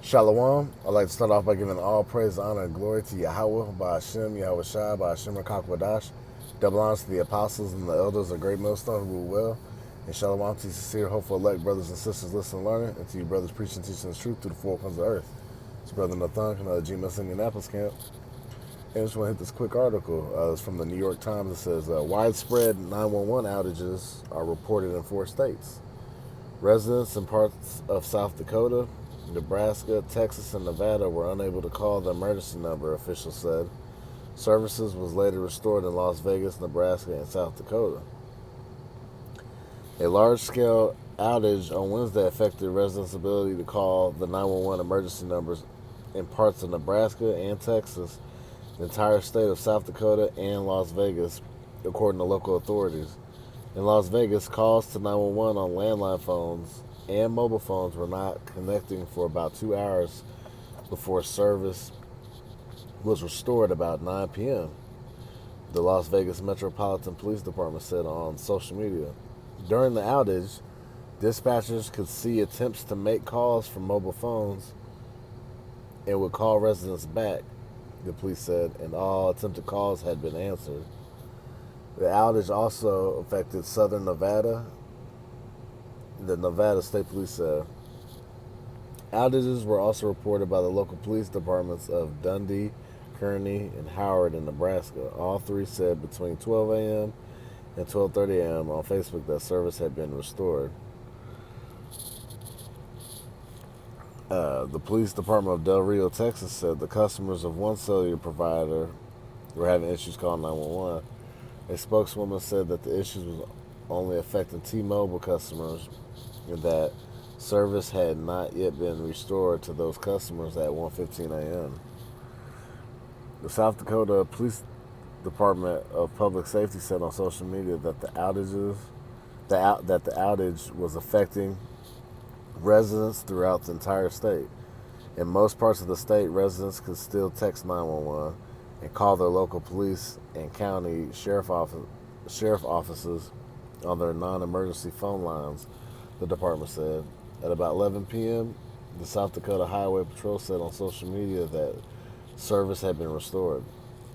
Shalom. I'd like to start off by giving all praise, honor, and glory to Yahweh, by Hashem, Yahweh Shai, by Hashem, Rakakwadash. Double honors to the apostles and the elders of Great Millstone who rule well. And shalom to you sincere, hopeful, elect brothers and sisters listening and learning, and to you brothers preaching and teaching the truth through the four corners of the earth. It's Brother Nathan, another GMS Indianapolis camp. And I just want to hit this quick article. It's from the New York Times. It says, widespread 911 outages are reported in 4 states. Residents in parts of South Dakota, Nebraska, Texas, and Nevada were unable to call the emergency number, officials said. Services was later restored in Las Vegas, Nebraska, and South Dakota. A large-scale outage on Wednesday affected residents' ability to call the 911 emergency numbers in parts of Nebraska and Texas, the entire state of South Dakota, and Las Vegas, according to local authorities. In Las Vegas, calls to 911 on landline phones and mobile phones were not connecting for about 2 hours before service was restored about 9 p.m., the Las Vegas Metropolitan Police Department said on social media. During the outage, dispatchers could see attempts to make calls from mobile phones and would call residents back, the police said, and all attempted calls had been answered. The outage also affected southern Nevada, the Nevada State Police said. Outages were also reported by the local police departments of Dundee, Kearney, and Howard in Nebraska. All 3 said between 12 a.m. and 12:30 a.m. on Facebook that service had been restored. The police department of Del Rio, Texas said the customers of one cellular provider were having issues calling 911. A spokeswoman said that the issues was only affecting T-Mobile customers and that service had not yet been restored to those customers at 1:15 a.m. The South Dakota Police Department of Public Safety said on social media that the outage was affecting residents throughout the entire state. In most parts of the state, residents could still text 911 and call their local police and county sheriff offices on their non-emergency phone lines, the department said. At about 11 p.m., the South Dakota Highway Patrol said on social media that service had been restored.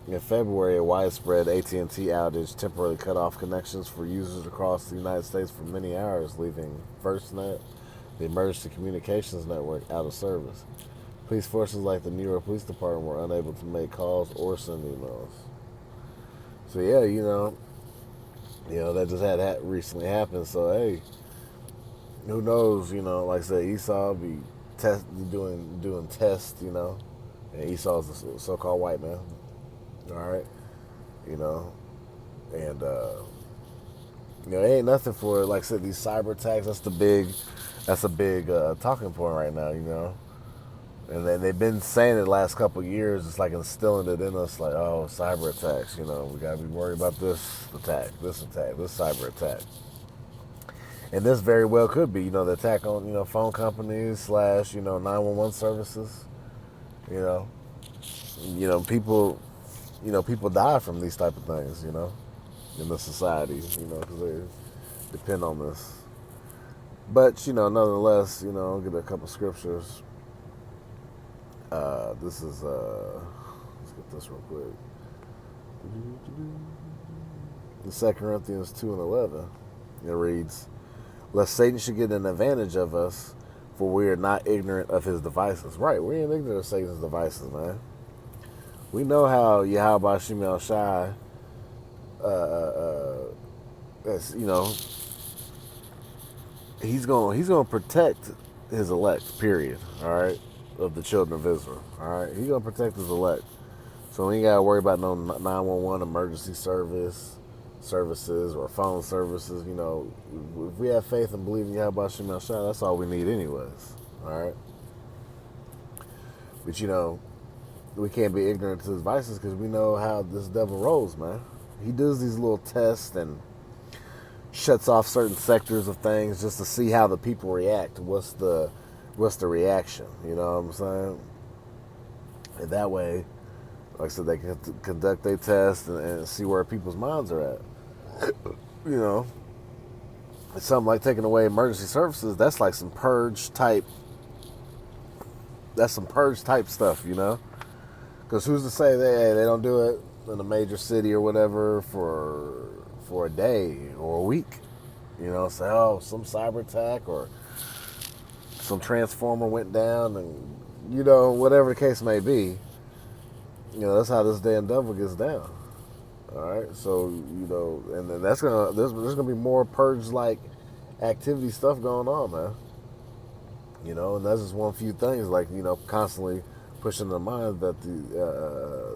In February, a widespread AT&T outage temporarily cut off connections for users across the United States for many hours, leaving FirstNet, the emergency communications network, out of service. Police forces like the New York Police Department were unable to make calls or send emails. So yeah, that just had recently happened. So hey, who knows? Like I said, Esau be doing tests. And Esau's the so-called white man. All right, and it ain't nothing for, like I said, these cyber attacks. That's a big talking point right now. And then they've been saying it the last couple of years. It's like instilling it in us, like, oh, cyber attacks. We gotta be worried about this attack, this cyber attack. And this very well could be, the attack on, phone companies / 911 services. People, people die from these type of things, in the society, because they depend on this. But, nonetheless, I'll get a couple scriptures. This is, let's get this real quick. In 2 Corinthians 2:11, it reads, "Lest Satan should get an advantage of us, for we are not ignorant of his devices." Right, we ain't ignorant of Satan's devices, man. We know how Yahweh Shimei Shai, he's gonna protect his elect, period. All right, of the children of Israel. All right, he's gonna protect his elect. So we ain't gotta worry about no 911 emergency services or phone services. If we have faith and believe in Yahweh Shimei Shai, that's all we need, anyways. All right, but we can't be ignorant to his vices because we know how this devil rolls, man. He does these little tests and shuts off certain sectors of things just to see how the people react. What's the reaction? You know what I'm saying? And that way, like I said, they can conduct their tests and see where people's minds are at. It's something like taking away emergency services. That's like some purge type That's some purge type stuff, you know. Because who's to say they don't do it in a major city or whatever for a day or a week? You know, say, oh, some cyber attack or some transformer went down, and you know, whatever the case may be. You know, that's how this damn devil gets down. All right, so you know, and then there's gonna be more purge like activity stuff going on, man. You know, and that's just one few things, like, you know, constantly pushing the mind that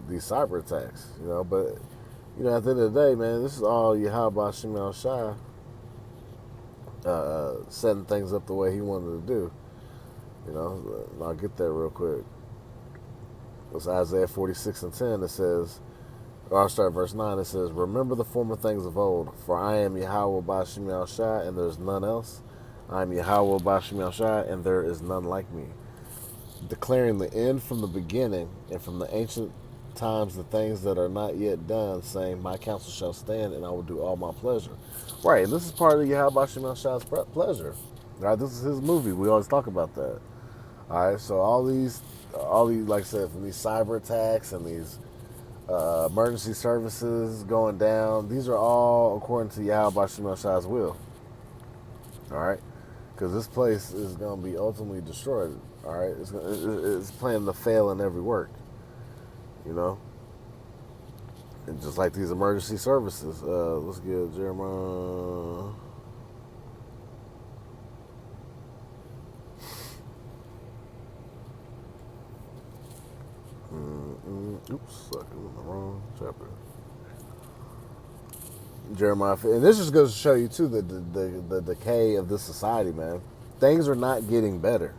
these cyber attacks, you know. But you know, at the end of the day, man, this is all Yahweh Shem Shai setting things up the way he wanted to do. You know, and I'll get there real quick. It's Isaiah 46:10. It says, or I'll start at verse 9. It says, "Remember the former things of old, for I am Yahweh B'Shem Yahushai, and there is none else. I am Yahweh B'Shem Yahushai, and there is none like me. Declaring the end from the beginning, and from the ancient times the things that are not yet done, saying, my counsel shall stand, and I will do all my pleasure." Right, and this is part of Yahweh B'Shem Yahushai's pleasure. Right, this is his movie. We always talk about that. All right, so all these, like I said, from these cyber attacks and these emergency services going down, these are all according to Yahweh B'Shem Yahushai's will. All right, because this place is going to be ultimately destroyed. All right, it's planning to fail in every work. You know, and just like these emergency services, let's get Jeremiah. Oops, I'm in the wrong chapter. Jeremiah, and this just goes to show you too the decay of this society, man. Things are not getting better.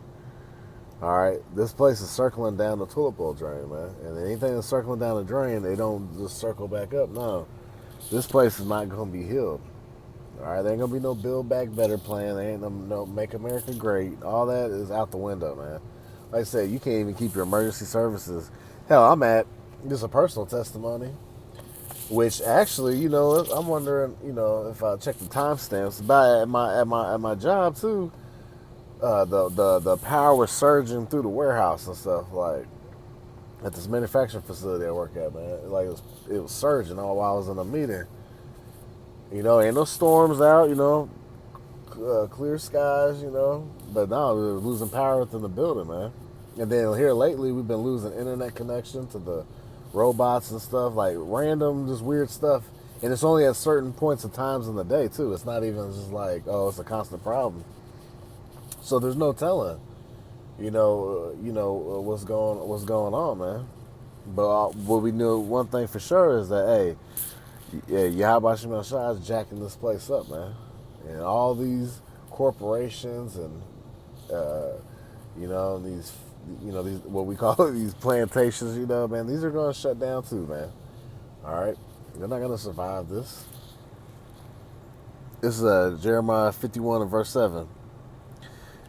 All right, this place is circling down the toilet bowl drain, man. And anything that's circling down the drain, they don't just circle back up. No, this place is not going to be healed. All right, there ain't gonna be no Build Back Better plan. There ain't no Make America Great. All that is out the window, man. Like I said, you can't even keep your emergency services. Hell, I'm at just a personal testimony, which actually, you know, I'm wondering, you know, if I check the timestamps at my job too. The power was surging through the warehouse and stuff, like at this manufacturing facility I work at, man. Like it was surging all while I was in a meeting. You know, ain't no storms out, you know, clear skies, you know. But now we're losing power within the building, man. And then here lately, we've been losing internet connection to the robots and stuff, like random, just weird stuff. And it's only at certain points of times in the day, too. It's not even just like, oh, it's a constant problem. So there's no telling, what's going on, man. But what we knew, one thing for sure is that, hey, yeah, Yahweh Shem Shai is jacking this place up, man. And all these corporations and, these what we call these plantations, you know, man, these are going to shut down too, man. All right? They're not going to survive this. This is Jeremiah 51 and verse 7.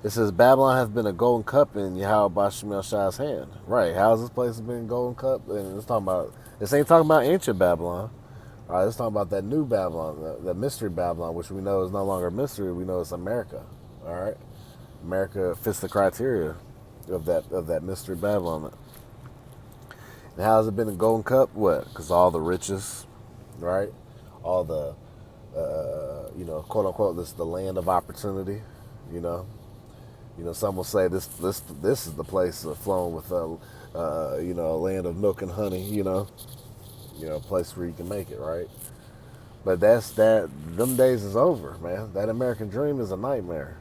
It says, Babylon has been a golden cup in Yahweh B'Shem Shai's hand. Right. How's this place been a golden cup? And this ain't talking about ancient Babylon. All right, let's talk about that new Babylon, that mystery Babylon, which we know is no longer a mystery. We know it's America. All right, America fits the criteria of that mystery Babylon. And how has it been a golden cup? What? Because all the riches, right? All the, quote unquote, this is the land of opportunity. You know, some will say this is the place flowing with, a land of milk and honey. A place where you can make it, right? But them days is over, man. That American dream is a nightmare.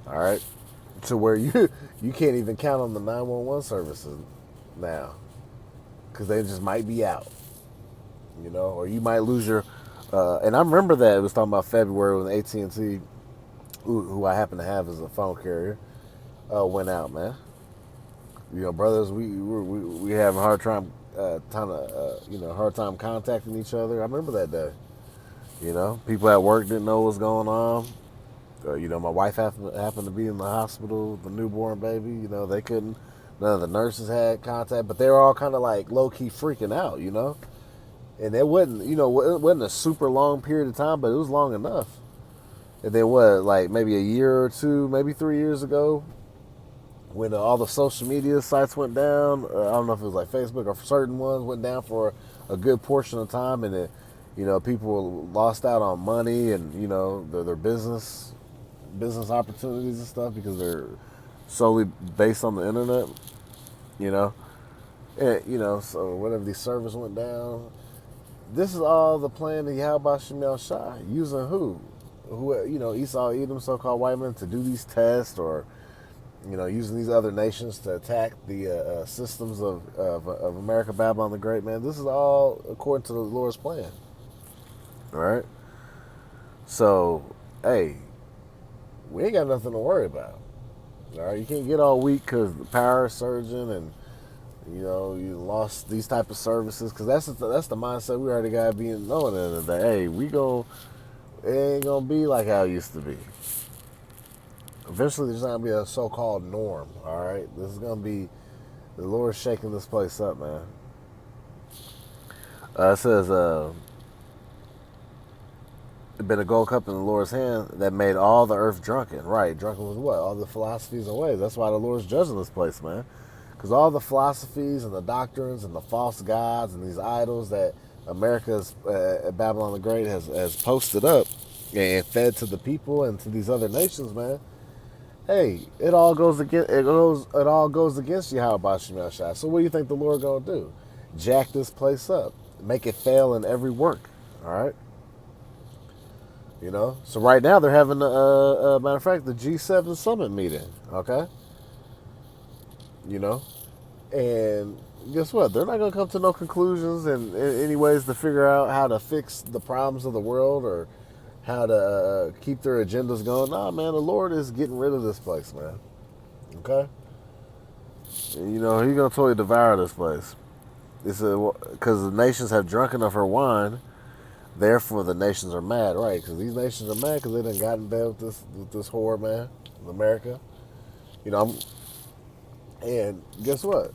All right? To where you can't even count on the 911 services now. Because they just might be out. Or you might lose your... and I remember that. It was talking about February when AT&T, who I happen to have as a phone carrier, went out, man. Brothers, we having a hard time... hard time contacting each other. I remember that day. People at work didn't know what was going on. My wife happened to be in the hospital with the newborn baby. They couldn't. None of the nurses had contact, but they were all kind of like low key freaking out. And it wasn't. It wasn't a super long period of time, but it was long enough. And then maybe a year or two, maybe 3 years ago, when all the social media sites went down, I don't know if it was like Facebook or certain ones went down for a good portion of time, and people lost out on money and their business opportunities and stuff because they're solely based on the internet. You know, so whenever these servers went down, this is all the plan of Yahweh Shem Shai using who Esau, Edom, so-called white men to do these tests or using these other nations to attack the systems of America, Babylon the Great, man. This is all according to the Lord's plan. All right? So, hey, we ain't got nothing to worry about. All right? You can't get all weak because the power is surging and, you lost these type of services because that's the mindset we already got being knowing in the day. Hey, it ain't going to be like how it used to be. Eventually, there's going to be a so-called norm, all right? This is going to be the Lord shaking this place up, man. It says, it been a gold cup in the Lord's hand that made all the earth drunken. Right, drunken with what? All the philosophies and ways. That's why the Lord's judging this place, man. Because all the philosophies and the doctrines and the false gods and these idols that America's Babylon the Great has posted up and fed to the people and to these other nations, man. Hey, it all goes against Yahweh Shem Shai. So what do you think the Lord gonna do? Jack this place up, make it fail in every work. All right. So right now they're having matter of fact the G7 summit meeting. Okay. And guess what? They're not gonna come to no conclusions and any ways to figure out how to fix the problems of the world or how to keep their agendas going. Nah, man, the Lord is getting rid of this place, man. Okay? And, He's going to totally devour this place. It's because the nations have drunk enough her wine, therefore the nations are mad, right? Because these nations are mad because they done got in bed with this whore, man, with America. And guess what?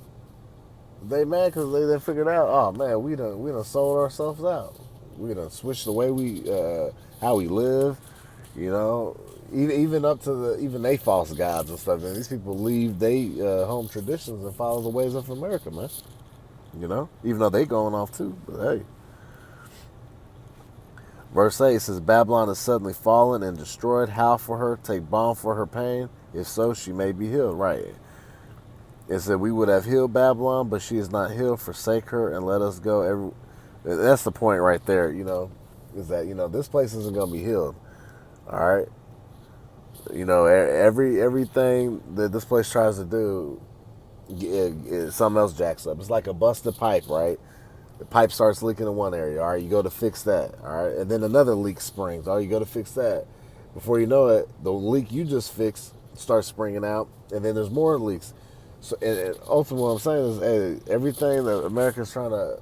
They mad because they figured out, oh, man, we done sold ourselves out. We done switched the way how we live, even up to even they false gods and stuff. And these people leave they home traditions and follow the ways of America, man. Even though they going off too, but hey. Verse 8 says, Babylon is suddenly fallen and destroyed. Howl for her, take balm for her pain. If so, she may be healed. Right. It said, we would have healed Babylon, but she is not healed. Forsake her and let us go. That's the point right there, is that, this place isn't going to be healed. All right. Everything that this place tries to do, something else jacks up. It's like a busted pipe, right? The pipe starts leaking in one area. All right, you go to fix that. All right, and then another leak springs. All right, you go to fix that. Before you know it, the leak you just fixed starts springing out, and then there's more leaks. So, and ultimately, what I'm saying is, hey, everything that America's trying to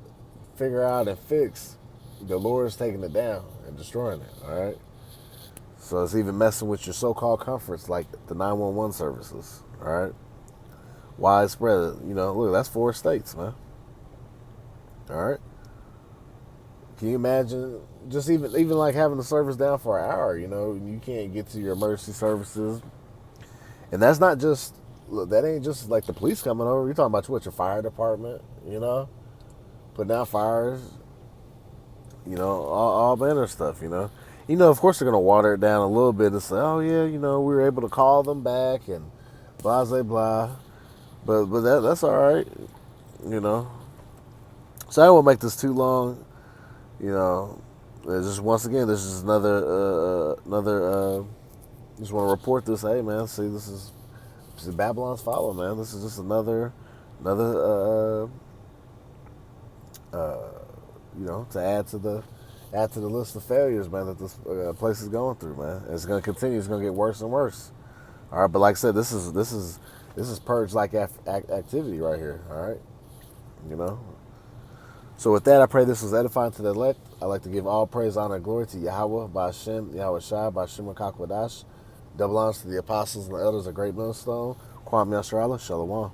figure out and fix, the Lord is taking it down and destroying it. All right. So it's even messing with your so-called comforts like the 911 services. All right. Widespread. Look, that's 4 states, man. All right. Can you imagine just even like having the service down for an hour? You can't get to your emergency services, and that's not just. Look, that ain't just like the police coming over. You're talking about your fire department. Putting out fires. All manner of stuff. Of course they're gonna water it down a little bit and say, oh yeah, we were able to call them back and blah blah blah. But that's all right. So I won't make this too long. Just once again, this is another. Just want to report this. Hey, man, see, this is Babylon's follow, man. This is just another. To add to the list of failures, man, that this place is going through, man. It's going to continue. It's going to get worse and worse. All right, but like I said, this is purge like activity right here. All right, So with that, I pray this was edifying to the elect. I'd like to give all praise, honor, and glory to Yahweh, Ba'Shem, Yahweh Shai, Ba'Shem Kakwadash. Double honors to the apostles and the elders of Great Millstone. Kwam Yasharallah, Shalom.